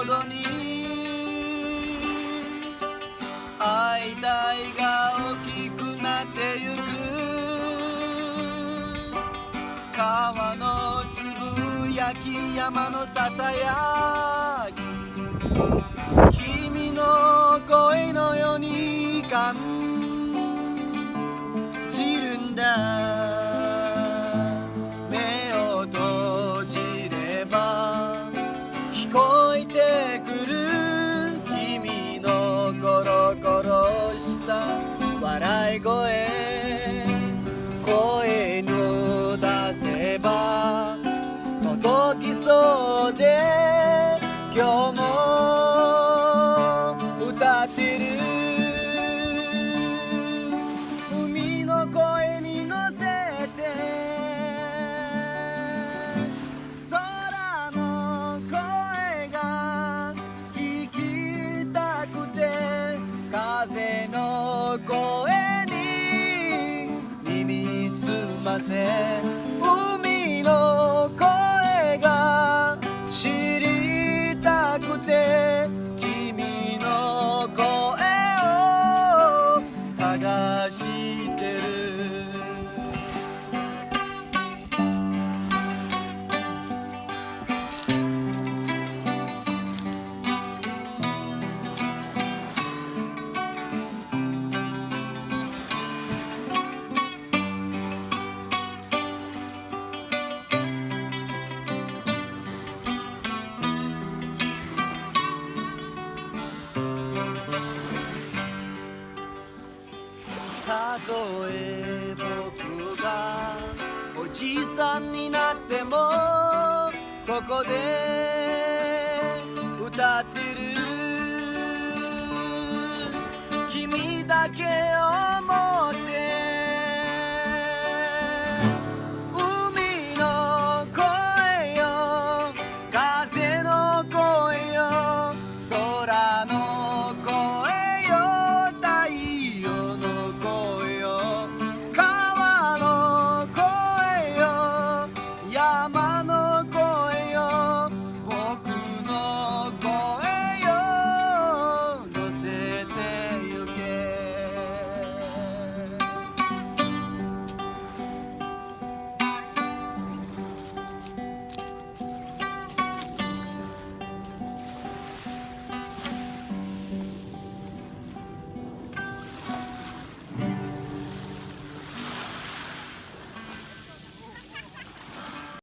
ほどに愛戴が大きくなってゆく川のつぶやき山のささやき君の声のように感じるんだ目を閉じれば聞こえてくる君のコロコロした笑い声声を出せば届きそうで今日も歌ってる海の声に乗せて空の声が聞きたくて風の声に耳すませ海の声が知りたくて君の声を探してるたとえ僕がおじさんになってもここで歌ってる君だけを